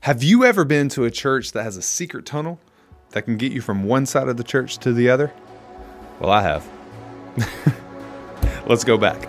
Have you ever been to a church that has a secret tunnel that can get you from one side of the church to the other? Well, I have. Let's go back.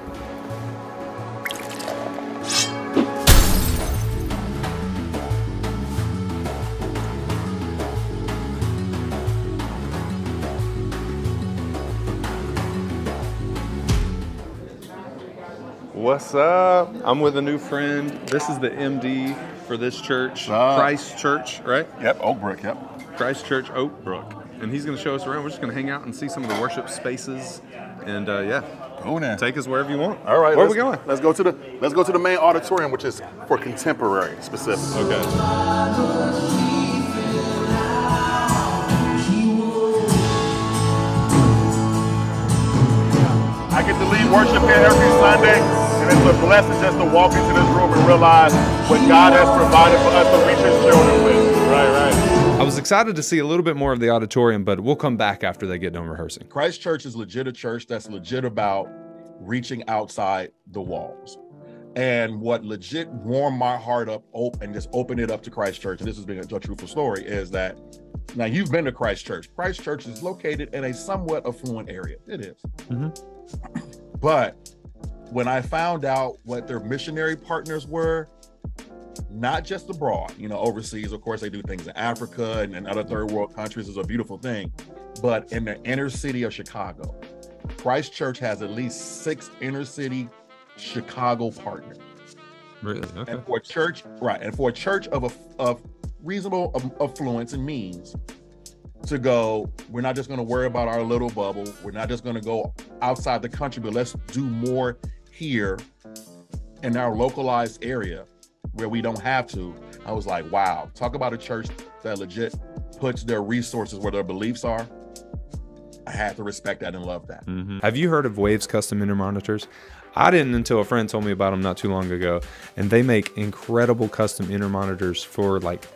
What's up? I'm with a new friend. This is the MD for this church, Christ Church, right? Yep, Oak Brook, yep. Christ Church Oak Brook. And he's going to show us around. We're just going to hang out and see some of the worship spaces. And yeah, Cool now. Take us wherever you want. All right, where are we going? Let's go to the main auditorium, which is for contemporary specific. Okay. I get to lead worship here every Sunday, and it's a blessing just to walk into this room and realize what God has provided for us to reach His children with. Right. I was excited to see a little bit more of the auditorium, but we'll come back after they get done rehearsing. Christ Church is legit a church that's legit about reaching outside the walls. And what legit warmed my heart up and just opened it up to Christ Church, and this has been a truthful story, is that now you've been to Christ Church. Christ Church is located in a somewhat affluent area. It is. Mm-hmm. But when I found out what their missionary partners were, not just abroad, overseas, of course, they do things in Africa and other third world countries, is a beautiful thing. But in the inner city of Chicago, Christ Church has at least 6 inner city Chicago partners. Really? Okay. And for a church, of reasonable affluence and means, to go, we're not just going to worry about our little bubble. We're not just going to go outside the country, but let's do more here in our localized area where we don't have to. I was like, wow, talk about a church that legit puts their resources where their beliefs are. I had to respect that and love that. Mm-hmm. Have you heard of Waves Custom Intermonitors? I didn't until a friend told me about them not too long ago, and they make incredible custom intermonitors for like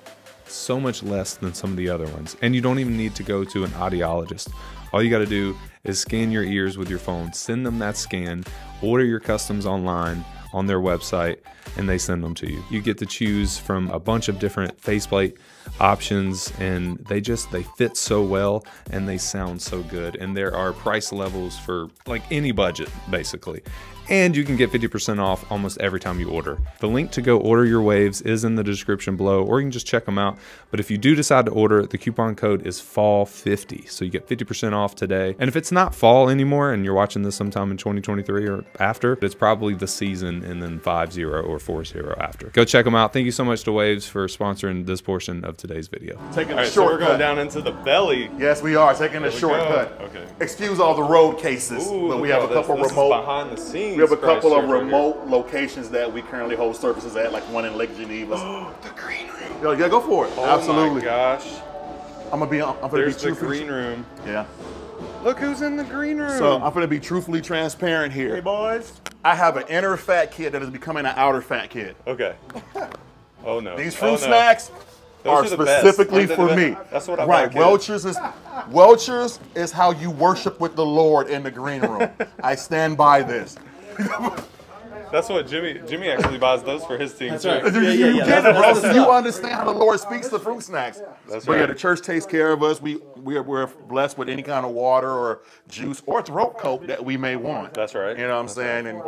so much less than some of the other ones. And you don't even need to go to an audiologist. All you got to do is scan your ears with your phone, send them that scan, order your customs online on their website, and they send them to you. You get to choose from a bunch of different faceplate options, and they fit so well and they sound so good. And there are price levels for like any budget basically. And you can get 50% off almost every time you order. The link to go order your Waves is in the description below, or you can just check them out. But if you do decide to order, the coupon code is fall50. So you get 50% off today. And if it's not fall anymore and you're watching this sometime in 2023 or after, it's probably the season and then 50 or 40 after. Go check them out. Thank you so much to Waves for sponsoring this portion of today's video. Taking a shortcut. So we're going down into the belly. Yes, we are taking a shortcut. Okay. Excuse all the road cases, but we have a couple remote behind the scenes. We have a couple of remote locations that we currently hold services at, like one in Lake Geneva. The Greenroom. Yo, yeah, go for it. Oh Absolutely. My gosh. I'm gonna be the Greenroom. Yeah. Look who's in the Greenroom. So I'm gonna be truthfully transparent here. Hey boys. I have an inner fat kid that is becoming an outer fat kid. Okay. Oh no. These fruit snacks are specifically for me. That's what I like. Welch's is how you worship with the Lord in the green room. I stand by this. That's what Jimmy actually buys those for his team. That's right. You understand how the Lord speaks to fruit snacks. That's but right. Yeah, the church takes care of us. We're blessed with any kind of water or juice or throat coat that we may want. That's right. You know what I'm saying? Right.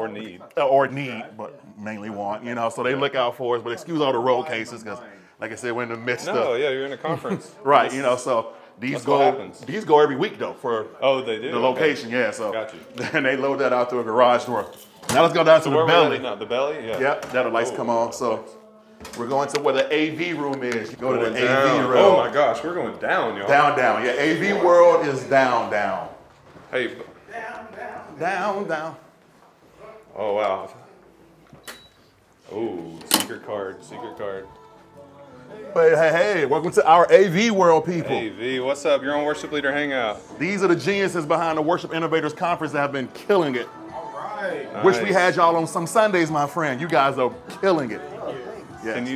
Or need, but mainly want. So they look out for us. But excuse all the road cases, because like I said, we're in the midst of. No, yeah, you're in a conferance. Right. So. These go every week though for they do? The location, yeah. So got you. And they load that out through a garage door. Now let's go down to the belly. The belly, yeah. Yep, that'll lights come on. So we're going to where the AV room is. You go to the AV room. Oh my gosh, we're going down, y'all. Down. Yeah, AV world is down. Hey. Down. Oh wow. Oh, secret card. But hey, welcome to our AV world, people. AV, what's up? You're on Worship Leader Hangout. These are the geniuses behind the Worship Innovators Conference that have been killing it. All right. Nice. Wish we had y'all on some Sundays, my friend. You guys are killing it. Yes. Can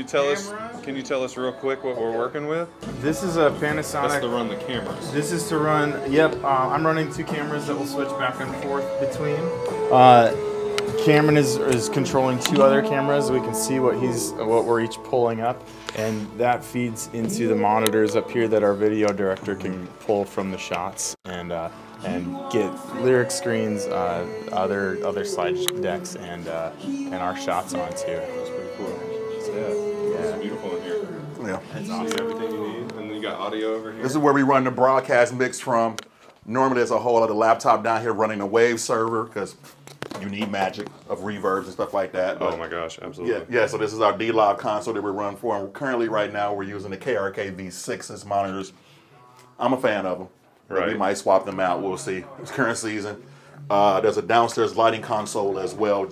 you tell us real quick what we're working with? This is a Panasonic. That's to run the cameras. This is to run, I'm running 2 cameras that will switch back and forth between. Cameron is controlling 2 other cameras. We can see what we're each pulling up, and that feeds into the monitors up here that our video director can pull from the shots and get lyric screens, other slide decks, and our shots on too. That's pretty cool. It's beautiful in here. Yeah. It's awesome. Everything you need, and then you got audio over here. This is where we run the broadcast mix from. Normally there's a whole other laptop down here running a wave server because you need magic of reverbs and stuff like that. But oh my gosh, absolutely. Yeah, so this is our D-Log console that we run for, and currently right now we're using the KRK V6 monitors. I'm a fan of them. Right. We might swap them out, we'll see. It's current season. There's a downstairs lighting console as well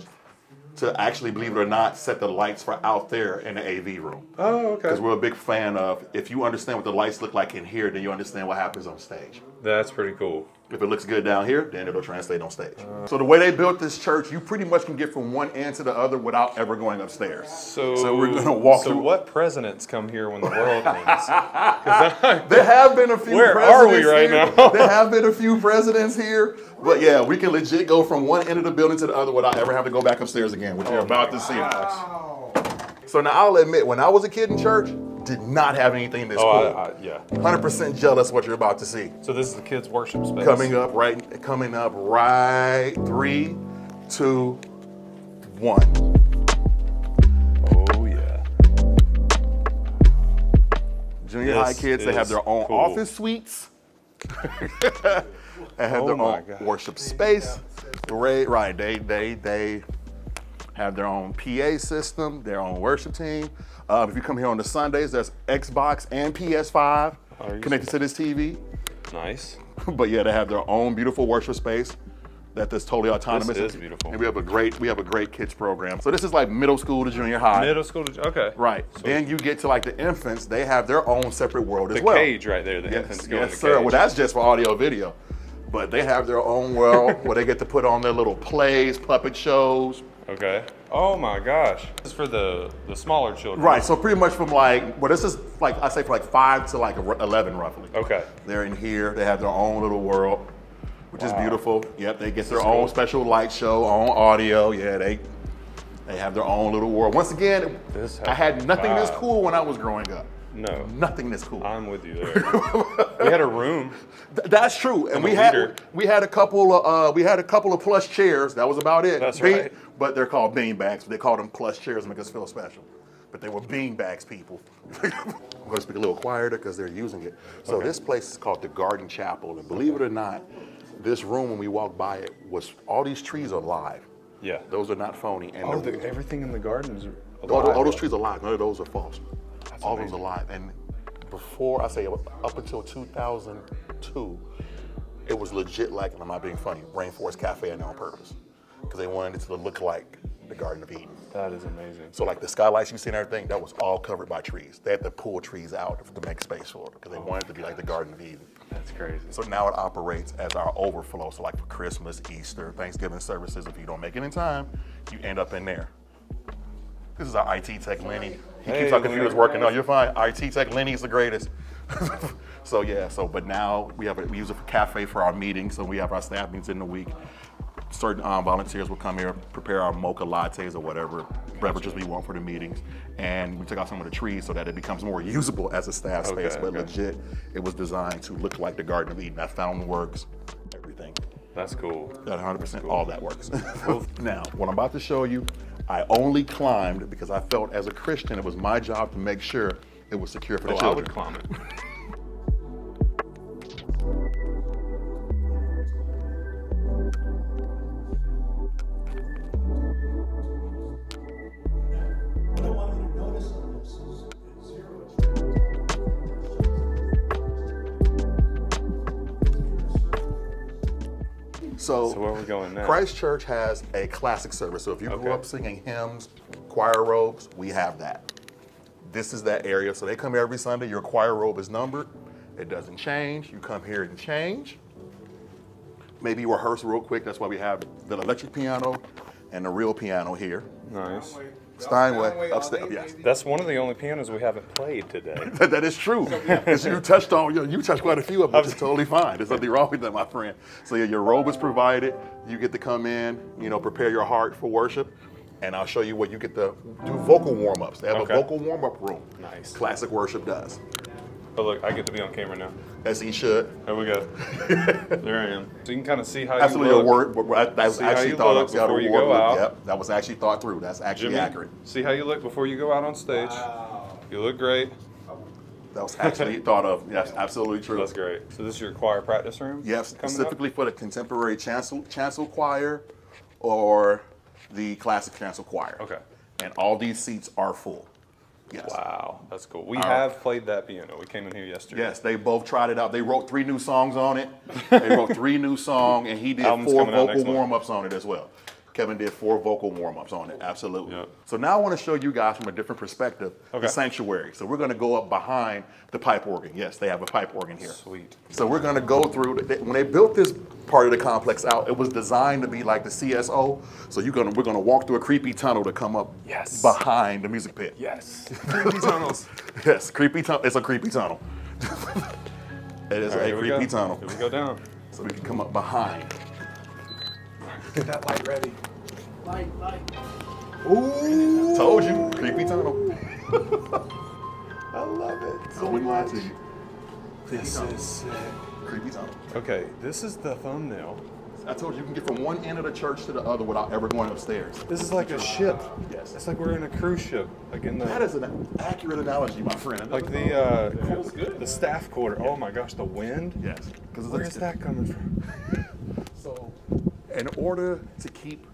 to actually, believe it or not, set the lights for out there in the AV room. Oh, okay. Because we're a big fan of, if you understand what the lights look like in here, then you understand what happens on stage. That's pretty cool. If it looks good down here, then it'll translate on stage. So the way they built this church, you pretty much can get from one end to the other without ever going upstairs. So we're gonna walk through. So what presidents come here when the world ends? There have been a few Where presidents are we right here. now? There have been a few presidents here. But yeah, we can legit go from one end of the building to the other without ever having to go back upstairs again, which you're about to see. So now I'll admit, when I was a kid in church, did not have anything this cool. Yeah. 100% jealous what you're about to see. So this is the kids' worship space. Coming up right 3, 2, 1. Oh yeah. Junior high kids, they have their own office suites. They have their own worship space. Right, they have their own PA system, their own worship team. If you come here on the Sundays, there's Xbox and PS5 connected to this TV. Nice. But yeah, they have their own beautiful worship space that's totally autonomous. This is beautiful. And we have a great kids program. So this is like middle school to junior high. Middle school to, okay. Right. So then you get to like the infants, they have their own separate world as well. The cage right there, the infants go in the Yes, sir. cage. Well, that's just for audio video. But they have their own world where they get to put on their little plays, puppet shows. Okay. Oh my gosh. This is for the smaller children. Right, so pretty much from like, well, this is like, I say for like 5 to like 11 roughly. Okay. They're in here, they have their own little world, which is beautiful. Yep, they get their own special light show, own audio. Yeah, they have their own little world. Once again, I had nothing this cool when I was growing up. No. Nothing this cool. I'm with you there. We had a room. That's true, and we had a couple of plush chairs. That was about it. That's right. But they're called bean bags. They called them plush chairs to make us feel special. But they were bean bags, people. I'm going to speak a little quieter because they're using it. So this place is called the Garden Chapel, and believe it or not, this room when we walked by it was all these trees are live. Yeah. Those are not phony. And everything in the garden is alive. All those trees are live. None of those are false. That's all amazing. those are live. And before, I say up until 2002, it was legit like, and I'm not being funny, Rainforest Cafe on purpose. Because they wanted it to look like the Garden of Eden. That is amazing. So like the skylights you see and everything, that was all covered by trees. They had to pull trees out to make space for it because they wanted it to be like the Garden of Eden. That's crazy. So now it operates as our overflow. So like for Christmas, Easter, Thanksgiving services, if you don't make it in time, you end up in there. This is our IT tech Lenny. He keeps our computers working. No, you're fine. IT tech Lenny is the greatest. So yeah, but now we use it for cafe for our meetings. So we have our staff meetings in the week. Certain volunteers will come here, prepare our mocha lattes or whatever beverages we want for the meetings. And we took out some of the trees so that it becomes more usable as a staff space. But legit, it was designed to look like the Garden of Eden. That fountain works, everything. That's cool. That 100%, all that works. Now, what I'm about to show you, I only climbed because I felt as a Christian, it was my job to make sure it was secure for the children. I would climb it. So where are we going now? Christ Church has a classic service. So if you grew up singing hymns, choir robes, we have that. This is that area. So they come here every Sunday. Your choir robe is numbered. It doesn't change. You come here and change. Maybe rehearse real quick. That's why we have the electric piano and the real piano here. Nice. Steinway, upstairs. Yes. That's one of the only pianos we haven't played today. That is true. Because you touched quite a few of them, which is totally fine. There's nothing wrong with that, my friend. So yeah, your robe is provided. You get to come in, prepare your heart for worship. And I'll show you what you get to do vocal warm-ups. They have a vocal warm-up room. Nice. Classic worship does. Oh look, I get to be on camera now. As he should. There we go. There I am. So you can kind of see how Absolutely you a look. word. That was actually you thought look of. before you go out. Yep, that was actually thought through. That's actually Jimmy, accurate. see how you look before you go out on stage. You look great. That was actually thought of. Yes, absolutely true. That's great. So this is your choir practice room? Yes, coming specifically for the contemporary chancel choir or the classic chancel choir. Okay. And all these seats are full. Yes. Wow, that's cool. We have played that piano. We came in here yesterday. Yes, they both tried it out. They wrote 3 new songs on it. They wrote 3 new songs, and he did Album's 4 coming out next vocal month. warm-ups on it as well. Kevin did 4 vocal warm-ups on it, absolutely. Yep. So now I want to show you guys from a different perspective the Okay. sanctuary. So we're going to go up behind the pipe organ. Yes, they have a pipe organ here. Sweet. So we're going to go through, when they built this part of the complex out, it was designed to be like the CSO. So we're going to walk through a creepy tunnel to come up Yes. behind the music pit. Yes. Creepy tunnels. Yes, creepy tunnel. It's a creepy tunnel. It is All right, a here we creepy go. tunnel. Here we go down. So we can come up behind. Get that light ready. Ooh! Told you, creepy tunnel. I love it. So we lied to you. This is sick. Creepy tunnel. Okay, this is the thumbnail. I told you, you can get from one end of the church to the other without ever going upstairs. This is like a ship. Yes. It's like we're in a cruise ship. Like in the That is an accurate analogy, my friend. like the staff quarter. Oh my gosh, the wind. Yes. Because Where is that coming from? So, in order to keep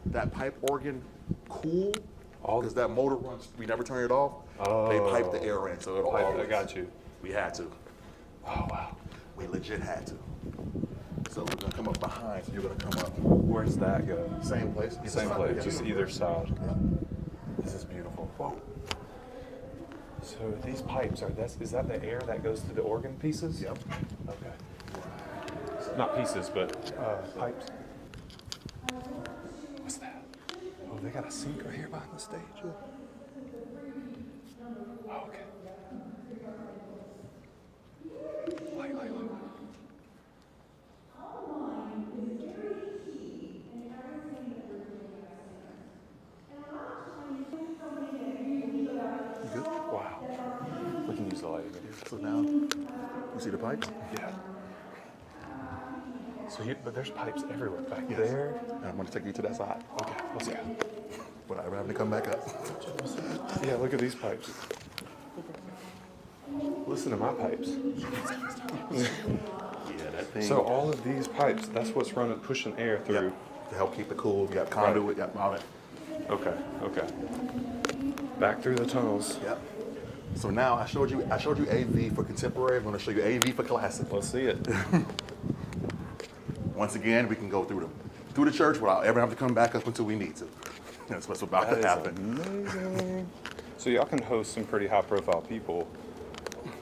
that pipe organ cool, because that motor runs, we never turn it off. They pipe the air in, so it'll I always. got you. We had to. Oh wow. We legit had to. So we're gonna come up behind, so you're gonna come up. Where's that go? Same place. Same place, just Yeah. either side. Yeah. This is beautiful. Whoa. So these pipes is that the air that goes to the organ pieces? Yep. Okay. Not pieces, but pipes. What's that? Oh, they got a sink right here behind the stage. Oh, okay. Light. You good? Wow. We can use the light again. So now, you see the pipes? Yeah. So but there's pipes everywhere back Yes. there. And I'm gonna take you to that side. Okay, let's go. But I'm having to come back up. Yeah, look at these pipes. Listen to my pipes. Yeah, that thing. So all of these pipes, that's what's pushing air through. Yep. To help keep it cool, you got conduit, you got all that. Okay. Back through the tunnels. Yep. So now I showed you AV for contemporary. I'm going to show you AV for classic. Let's see it. Once again, we can go through the church without ever having to come back up until we need to. That's what's about That to is happen. amazing. So y'all can host some pretty high-profile people.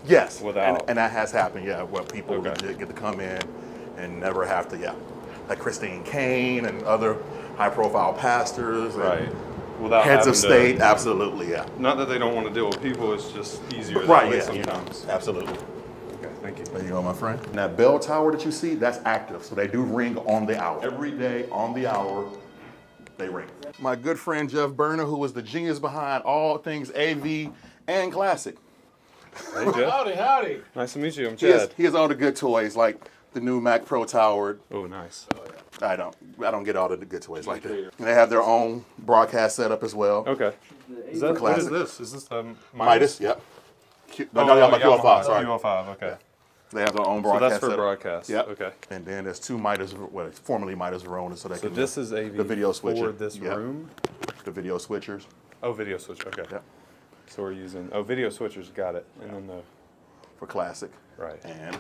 Yes. Without- and that has happened. Yeah, where people Okay. legit get to come in and never have to. Yeah, like Christine Kane and other high-profile pastors. And Right. Without Heads having of state. Absolutely. Yeah. Not that they don't want to deal with people. It's just easier that Right. way Yeah. sometimes. Absolutely. Okay. Thank you. There you go, my friend. And that bell tower that you see, that's active. So they do ring on the hour. Every day on the hour, they ring. My good friend Jeff Berner, who was the genius behind all things AV and classic. Hey, Jeff. Howdy. Nice to meet you. I'm He has, Chad. he has all the good toys, like the new Mac Pro Tower. Oh, nice. I don't get all the good toys like that. And they have their own broadcast setup as well. Okay. Is that, what is Classic. this? Is this Midas, yep. Oh, No, my Yamaha. QL5, sorry. QL5, okay. They have their own So broadcast that's for setup. broadcast. Yep. Okay. And then there's 2 Midas, formerly Midas Verona, so they So can this is AV the video switcher. for this Yep. room? The video switchers. Oh, video switch. Okay. Yep. So we're using, video switchers, got it. And then the, For classic. right. And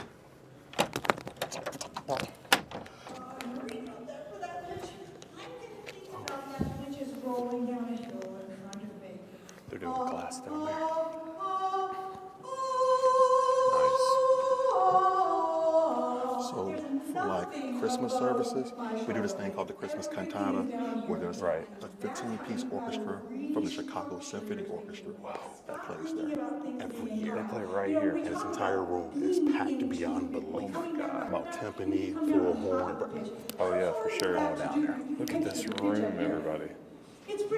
They're doing a class down there. so for like Christmas services, we do this thing called the Christmas Cantata, where there's a 15-piece orchestra from the Chicago Symphony Orchestra that plays there every year. They play right here. And this entire room is packed beyond belief. Oh my God. About timpani, full horn. Oh yeah, for sure. All down there. Look at this room, everybody.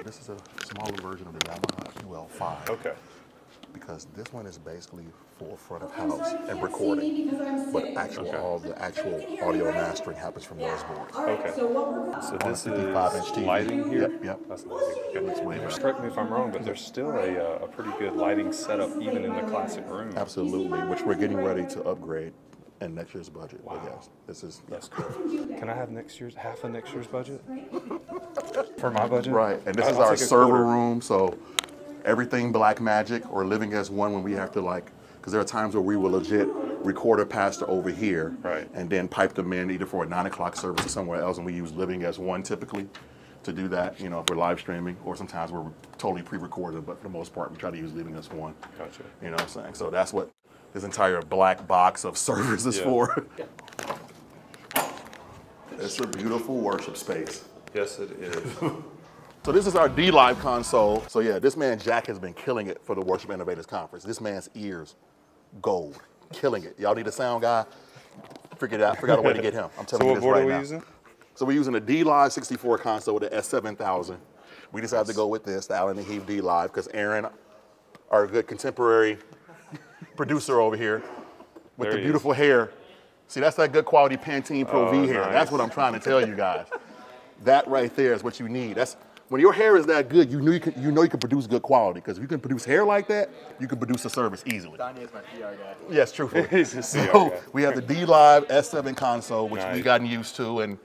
This is a smaller version of the Yamaha UL5. Okay. Because this one is basically full front of house and recording, but all the actual audio mastering happens from those boards. Okay. So this is 55-inch TV. Lighting here? Yep. That's lighting. Good. That's way better. Correct me if I'm wrong, but there's still a pretty good lighting setup even in the classic room. Absolutely, which we're getting ready to upgrade in next year's budget. Wow. But yes, That's cool. Can I have half of next year's budget? For my budget? Right, and this is I'll our take a server quarter. room, so everything Black Magic or Living as One when we have to because there are times where we will legit record a pastor over here and then pipe them in either for a 9 o'clock service or somewhere else, and we use Living as One typically to do that, if we're live streaming, or sometimes we're totally pre-recorded, but for the most part we try to use Living as One. Gotcha. You know what I'm saying? So that's what this entire black box of servers is for. It's a beautiful worship space. Yes, it is. So this is our D-Live console. So yeah, this man Jack has been killing it for the Worship Innovators Conference. This man's ears, gold, killing it. Y'all need a sound guy? Figure out a way to get him. I'm telling you this right now. So what board are we using? So we're using a D-Live 64 console with an S7000. We decided to go with this, the Allen and Heath D-Live, because Aaron, our good contemporary producer over here, with the beautiful hair. See, that's that good quality Pantene Pro V hair. Nice. That's what I'm trying to tell you guys. That right there is what you need. That's when your hair is that good, you know you can produce good quality. Because if you can produce hair like that, you can produce a service easily. Danya is my PR guy. Yes, truthfully. He's a CR so guy. we have the D-Live S7 console, which we've gotten used to, and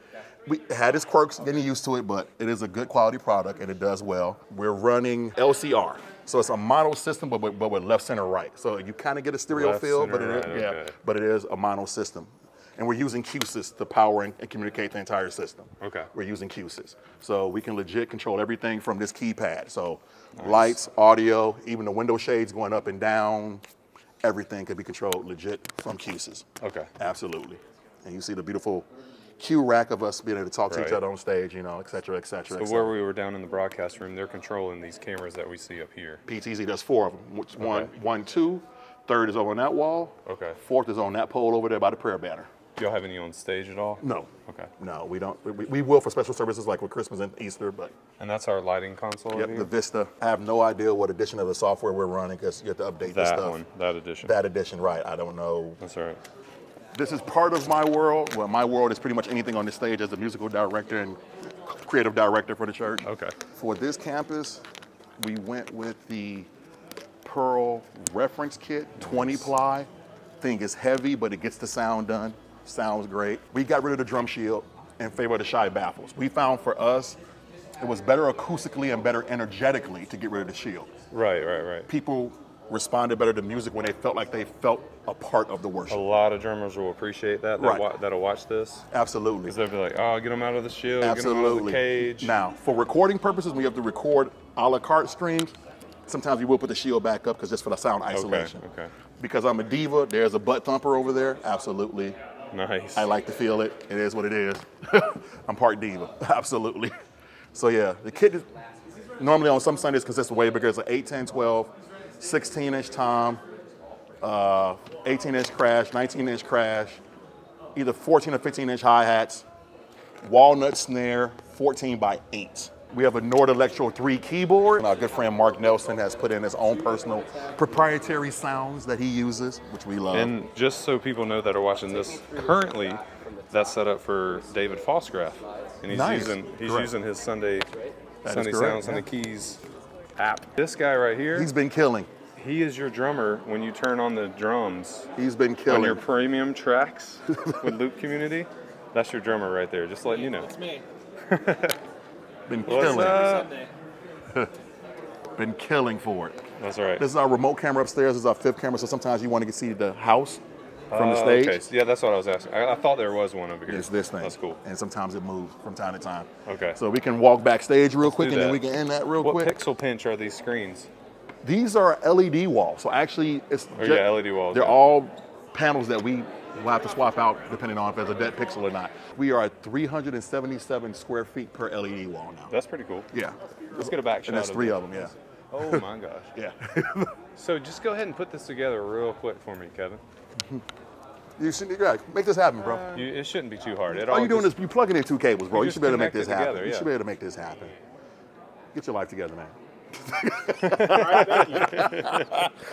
we had its quirks getting used to it, but it is a good quality product and it does well. We're running LCR. So it's a mono system, but with left, center, right. So you kind of get a stereo Left, feel, center, but right, but it is a mono system. And we're using QSys to power and communicate the entire system. Okay. We're using QSys. So we can legit control everything from this keypad. So lights, audio, even the window shades going up and down, everything can be controlled legit from QSys. Okay. Absolutely. And you see the beautiful cue rack of us being able to talk to each other on stage, et cetera, et cetera. So where we were down in the broadcast room, they're controlling these cameras that we see up here. PTZ does 4 of them. Which one, two. Third is over on that wall. Okay. Fourth is on that pole over there by the prayer banner. Do y'all have any on stage at all? No. Okay. No, we don't. We will for special services like with Christmas and Easter, but. And that's our lighting console? Yep, the Vista. I have no idea what edition of the software we're running because you have to update this stuff. That one, that edition. That edition, right. I don't know. That's all right. This is part of my world. Well, my world is pretty much anything on the stage as a musical director and creative director for the church. Okay. For this campus, we went with the Pearl reference kit, 20 ply. Thing is heavy, but it gets the sound done. Sounds great. We got rid of the drum shield in favor of the shy baffles. We found for us, it was better acoustically and better energetically to get rid of the shield. Right. People responded better to music when they felt like they felt a part of the worship. A lot of drummers will appreciate that, that'll watch this. Absolutely. Because they'll be like, oh, get them out of the shield, Absolutely. get them out of the cage. Now, for recording purposes, we have to record a la carte streams. Sometimes we will put the shield back up because just for the sound isolation. Okay. Because I'm a diva, there's a butt thumper over there. Absolutely. Nice. I like to feel it. It is what it is. I'm part diva. Absolutely. So yeah, the kit is normally on some Sundays consists of way bigger. It's an 8, 10, 12, 16-inch tom, 18-inch crash, 19-inch crash, either 14 or 15-inch hi-hats, walnut snare, 14 by 8. We have a Nord Electro 3 keyboard. Our good friend Mark Nelson has put in his own personal proprietary sounds that he uses, which we love. And just so people know that are watching this, currently that's set up for David Fossgraf. And he's using his Sunday Sounds, Sunday Keys app. This guy right here, he's been killing. He is your drummer when you turn on the drums. He's been killing. On your premium tracks with Loop Community. That's your drummer right there, just letting you know. It's me. Been killing. Sunday. Been killing for it. That's right. This is our remote camera upstairs. This is our 5th camera, so sometimes you want to see the house from the stage. Okay, yeah, that's what I was asking. I thought there was one over here. It's this thing. That's cool. And sometimes it moves from time to time. Okay. So we can walk backstage real quick do and then that. we can end that real What quick. pixel pinch are these screens? These are LED walls. So actually, it's LED walls. They're all panels that we We'll have to swap out depending on if there's a dead pixel or not. We are at 377 square feet per LED wall now. That's pretty cool. Yeah. Let's get a back shot. And that's 3 of them, yeah. Oh my gosh. Yeah. So just go ahead and put this together real quick for me, Kevin. You should make this happen, bro. It shouldn't be too hard. All you're doing is you plugging in 2 cables, bro. You should be able to make this happen. Together, yeah. You should be able to make this happen. Get your life together, man.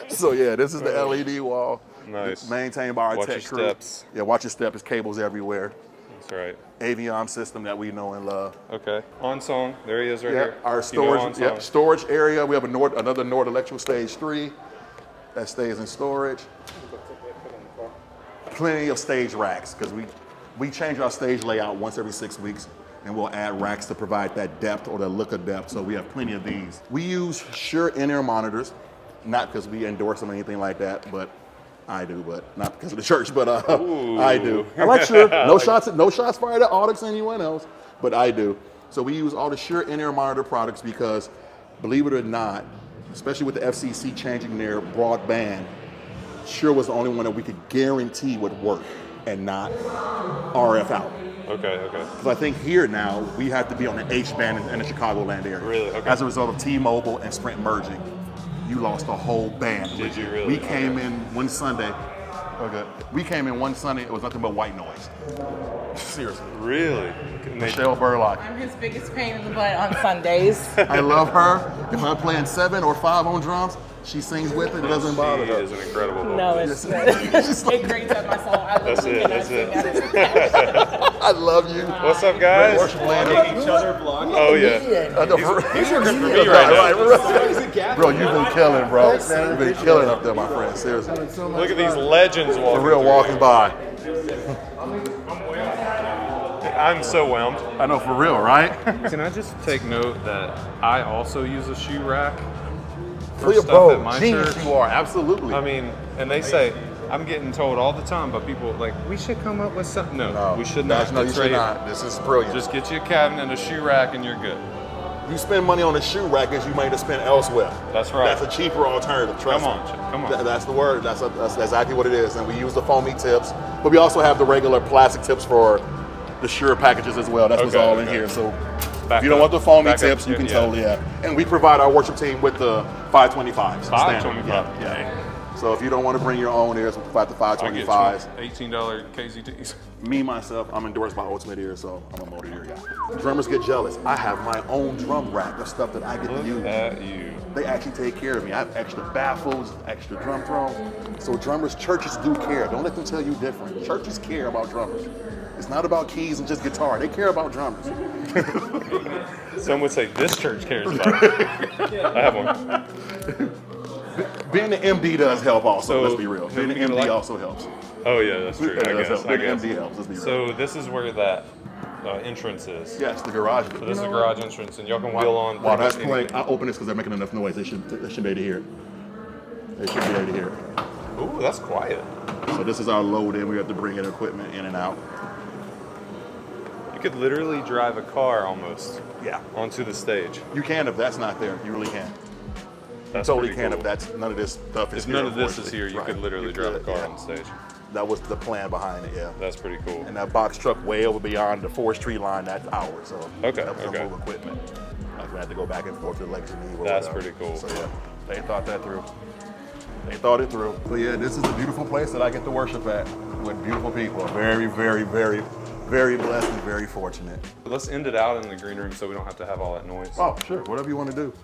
So yeah, this is the LED wall. Nice. Maintained by our Watch tech your crew. steps. Yeah, watch your steps. There's cables everywhere. That's right. AVL system that we know and love. Okay. On song. There he is right here. Our storage, storage area. We have another Nord Electrical Stage 3 that stays in storage. Plenty of stage racks because we change our stage layout once every 6 weeks, and we'll add racks to provide that depth or the look of depth. So we have plenty of these. We use Shure in-ear monitors, not because we endorse them or anything like that, but I do, but not because of the church, but I do. I like Shure. No shots fired at Audix or anyone else, but I do. So we use all the Shure in-ear monitor products because, believe it or not, especially with the FCC changing their broadband, Shure was the only one that we could guarantee would work and not RF out. Okay. Because I think here now, we have to be on the H-band in the Chicagoland area. Really? Okay. As a result of T-Mobile and Sprint merging, you lost the whole band. Did you really? We came in one Sunday. Okay. We came in one Sunday, it was nothing but white noise. Seriously. Really? Michelle Burlock. I'm his biggest pain in the butt on Sundays. I love her. If I'm playing 7 or 5 on drums, she sings with it. It doesn't bother her. She is an incredible vocalist. No, it's good. It grades up my soul. I love That's it. I love you. What's up, guys? Each other vlogging. Oh yeah. He's working for me right now. Bro, you've been killing, bro. You've been killing up there, my friend. Seriously. Look at these legends walking. For real, walking by. I'm so whelmed. I know, for real, right? Can I just take note that I also use a shoe rack for Bro, stuff at my genius church? you are, absolutely. I mean, and they say, I'm getting told all the time by people, like, we should come up with something. No, we should not. No, you should not. This is brilliant. Just get you a cabinet and a shoe rack and you're good. You spend money on a shoe rack as you might have spent elsewhere. That's right. That's a cheaper alternative. Trust me. Come on. That's the word. That's exactly what it is. And we use the foamy tips, but we also have the regular plastic tips for the Shure packages as well. That's what's all in here. So if you don't want the foamy tips, you can totally have. And we provide our worship team with the 525s. 525. Yeah. So if you don't want to bring your own ears, we provide the 525s. $18 KZTs. Me, myself, I'm endorsed by Ultimate Ear, so I'm a motor ear guy. Drummers get jealous. I have my own drum rack of stuff that I get to use. Look at you. They actually take care of me. I have extra baffles, extra drum thrones. So drummers, churches do care. Don't let them tell you different. Churches care about drummers. It's not about keys and just guitar. They care about drummers. Some would say this church cares about it. I have one. Being the MD does help also, let's be real. Being the MD also helps. Oh yeah, that's true. I guess. MD helps, let's be real. So this is where that entrance is. Yes, the garage. So this is the garage entrance, and y'all can wheel on. While that's playing, I open this because they're making enough noise. They should be able to hear it. They should be able to hear it. Ooh, that's quiet. So this is our load in. We have to bring in equipment in and out. You could literally drive a car almost. Yeah. Onto the stage. You can if that's not there. You really can. That's totally pretty can cool. if that's none of this stuff is If here. none of this is here, you could literally drive a car on stage. That was the plan behind it, yeah. That's pretty cool. And that box truck way over beyond the forestry line, that's ours. So Okay, that was okay. move equipment. Like we had to go back and forth to Lecture Eve. That's pretty cool. So yeah, they thought that through. They thought it through. So yeah, this is a beautiful place that I get to worship at with beautiful people. Very, very, very, very blessed and very fortunate. Let's end it out in the green room so we don't have to have all that noise. Oh, sure, whatever you want to do.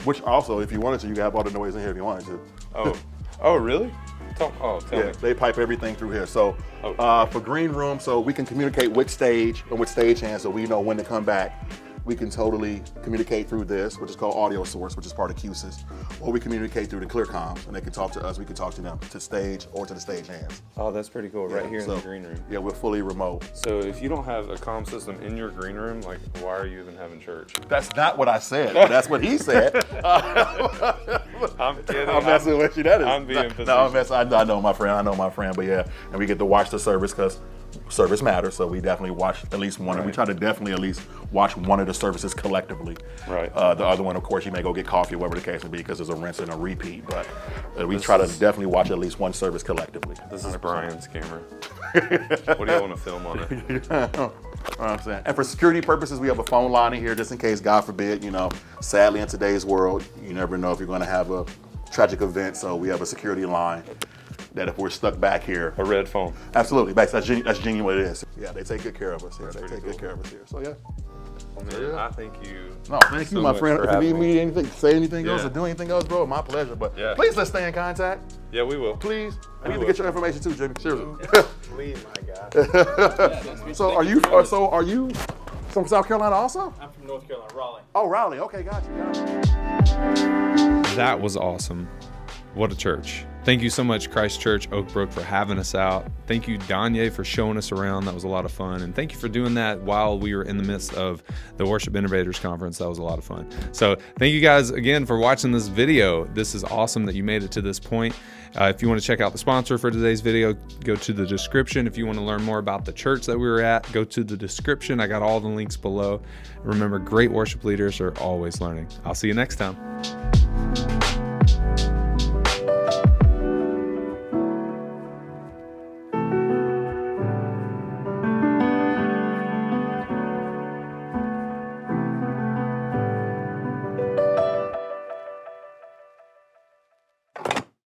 Which also, if you wanted to, you can have all the noise in here if you wanted to. Oh, really? Tell me. They pipe everything through here. So for green room, so we can communicate with stage and with stagehands, so we know when to come back. We can totally communicate through this, which is called audio source, which is part of QSYS, or we communicate through the clear comms, and they can talk to us. We can talk to them, to stage or to the stagehands. Oh, that's pretty cool. Right here in the green room. Yeah, we're fully remote. So if you don't have a comm system in your green room, like, why are you even having church? That's not what I said. But that's what he said. I'm kidding. I'm messing with you. That is. I'm being facetious. No, I know my friend. But yeah, and we get to watch the service because service matters, so we definitely watch at least one. Right. We try to definitely at least watch one of the services collectively. Right. The other one, of course, you may go get coffee, or whatever the case may be, because there's a rinse and a repeat. But we try to definitely watch at least one service collectively. This is Brian's camera. What do you want to film on it? You know what I'm saying? And for security purposes, we have a phone line in here just in case, God forbid, you know, sadly in today's world, you never know if you're going to have a tragic event. So we have a security line that if we're stuck back here. A red phone. Absolutely. That's genuine what it is. Yeah, they take good care of us here. They take good care of us here. So yeah. Well, man, I thank you. No, thank you, my friend. If you need me anything, say anything else or do anything else, bro, my pleasure. But please let's stay in contact. Yeah, we will. Please. I need to get your information too, Jimmy. Seriously. Please, my God. So are you from South Carolina also? I'm from North Carolina, Raleigh. Oh, Raleigh. Okay, gotcha. That was awesome. What a church. Thank you so much, Christ Church Oak Brook, for having us out. Thank you, Danya, for showing us around. That was a lot of fun. And thank you for doing that while we were in the midst of the Worship Innovators Conference. That was a lot of fun. So thank you guys again for watching this video. This is awesome that you made it to this point. If you want to check out the sponsor for today's video, go to the description. If you want to learn more about the church that we were at, go to the description. I got all the links below. Remember, great worship leaders are always learning. I'll see you next time.